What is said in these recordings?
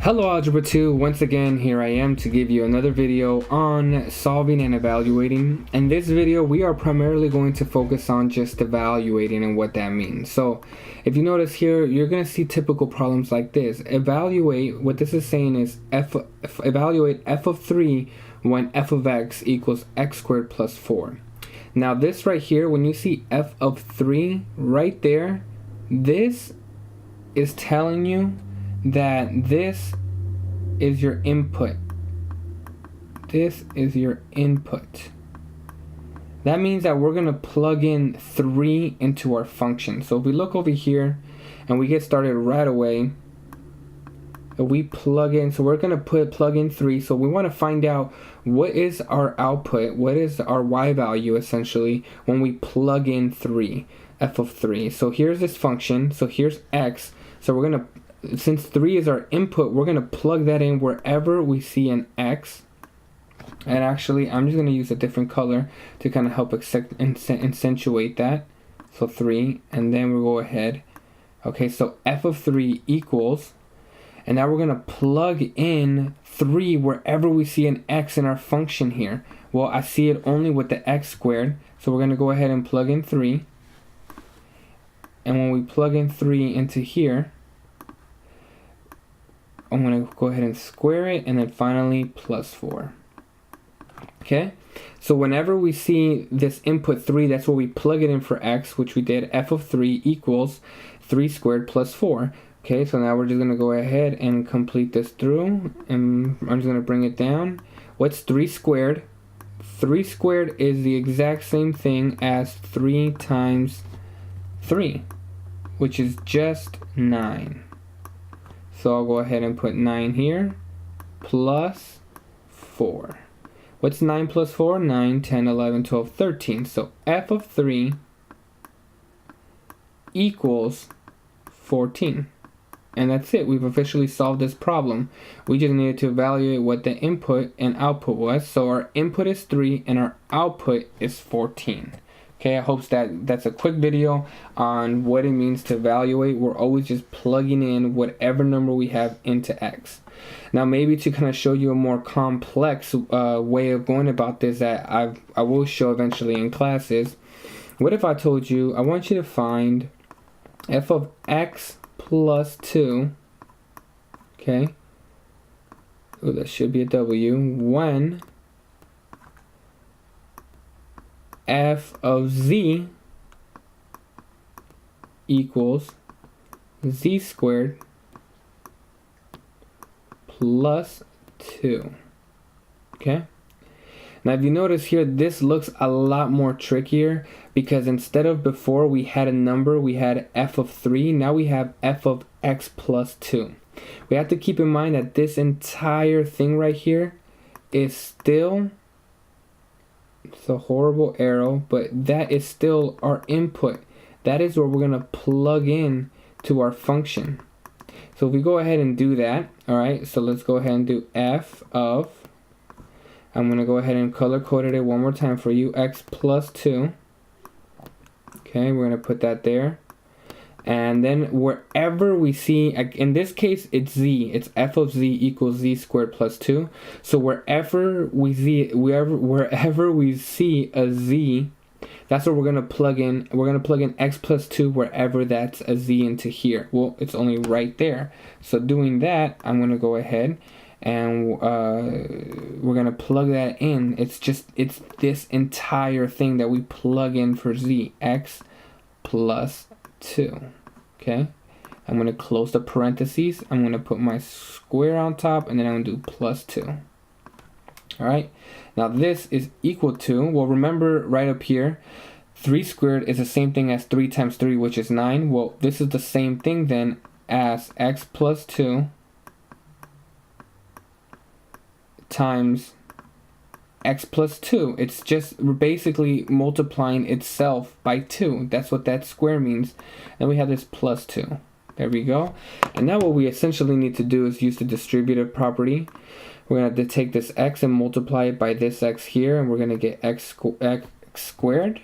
Hello Algebra 2, once again here I am to give you another video on solving and evaluating. In this video we are primarily going to focus on just evaluating and what that means. So if you notice here, you're going to see typical problems like this. Evaluate, what this is saying is evaluate f of 3 when f of x equals x squared plus 4. Now this right here, when you see f of 3 right there, this is telling you that this is your input. This is your input. That means that we're going to plug in 3 into our function. So if we look over here and we get started right away, we plug in, so we're going to plug in 3. So we want to find out what is our output, what is our y value essentially when we plug in 3, f of 3. So here's this function, so here's x. So we're going to, since 3 is our input, we're going to plug that in wherever we see an x. And actually, I'm just going to use a different color to kind of help accentuate that. So 3, and then we'll go ahead. Okay, so f of 3 equals, and now we're going to plug in 3 wherever we see an x in our function here. Well, I see it only with the x squared, so we're going to go ahead and plug in 3. And when we plug in 3 into here, I'm going to go ahead and square it, and then finally plus 4. Okay, so whenever we see this input 3, that's where we plug it in for x, which we did. F of 3 equals 3 squared plus 4. Okay, so now we're just going to go ahead and complete this through, and I'm just going to bring it down. What's 3 squared? 3 squared is the exact same thing as 3 times 3, which is just 9. So I'll go ahead and put 9 here, plus 4. What's 9 plus 4? 9, 10, 11, 12, 13. So f of 3 equals 14. And that's it. We've officially solved this problem. We just needed to evaluate what the input and output was. So our input is 3 and our output is 14. Okay, I hope that's a quick video on what it means to evaluate. We're always just plugging in whatever number we have into x. Now maybe to kind of show you a more complex way of going about this that I will show eventually in classes. What if I told you I want you to find f of x plus 2, okay, oh, that should be a w, when f of z equals z squared plus 2. Okay, now if you notice here, this looks a lot more trickier because instead of before we had a number, we had f of 3, now we have f of x plus 2. We have to keep in mind that this entire thing right here is still, it's a horrible arrow, but that is still our input. That is where we're going to plug in to our function. So if we go ahead and do that, all right, so let's go ahead and do f of, I'm going to go ahead and color coded it one more time for you, x plus 2. Okay, we're going to put that there. And then wherever we see, in this case, it's z. It's f of z equals z squared plus 2. So wherever we see a z, that's where we're going to plug in. We're going to plug in x plus 2 wherever that's a z into here. Well, it's only right there. So doing that, I'm going to go ahead and we're going to plug that in. It's this entire thing that we plug in for z, x plus 2. Okay, I'm going to close the parentheses. I'm going to put my square on top, and then I'm going to do plus 2. All right, now this is equal to, well, remember right up here, 3 squared is the same thing as 3 times 3, which is 9. Well, this is the same thing then as x plus 2 times x plus 2. It's just basically multiplying itself by 2. That's what that square means. And we have this plus 2. There we go. And now what we essentially need to do is use the distributive property. We're going to have to take this x and multiply it by this x here, and we're going to get x squared.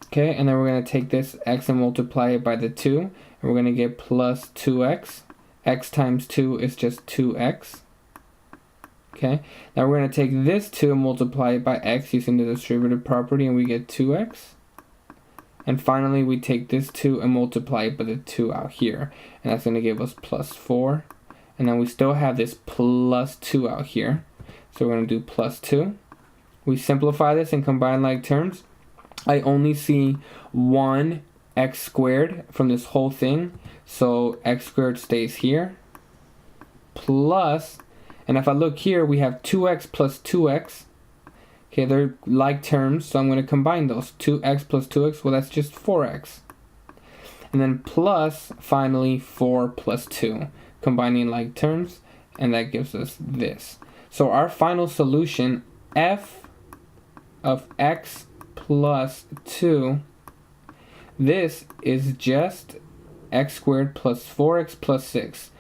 Okay, and then we're going to take this x and multiply it by the 2, and we're going to get plus 2x. x times 2 is just 2x. Okay, now we're going to take this 2 and multiply it by x using the distributive property, and we get 2x. And finally, we take this 2 and multiply it by the 2 out here, and that's going to give us plus 4. And then we still have this plus 2 out here, so we're going to do plus 2. We simplify this and combine like terms. I only see one x squared from this whole thing, so x squared stays here, plus, and if I look here, we have 2x plus 2x. Okay, they're like terms, so I'm going to combine those. 2x plus 2x, well, that's just 4x. And then plus, finally, 4 plus 2. Combining like terms, and that gives us this. So our final solution, f of x plus 2, this is just x squared plus 4x plus 6.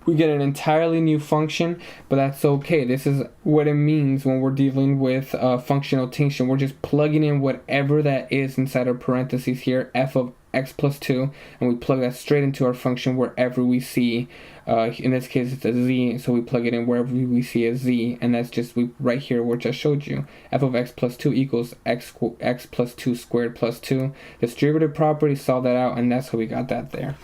We get an entirely new function, but that's okay. This is what it means when we're dealing with function notation. We're just plugging in whatever that is inside our parentheses here, f of x plus 2, and we plug that straight into our function wherever we see, in this case it's a z, so we plug it in wherever we see a z, and that's just right here which I showed you. F of x plus 2 equals x plus 2 squared plus 2. Distributive property, solve that out, and that's how we got that there.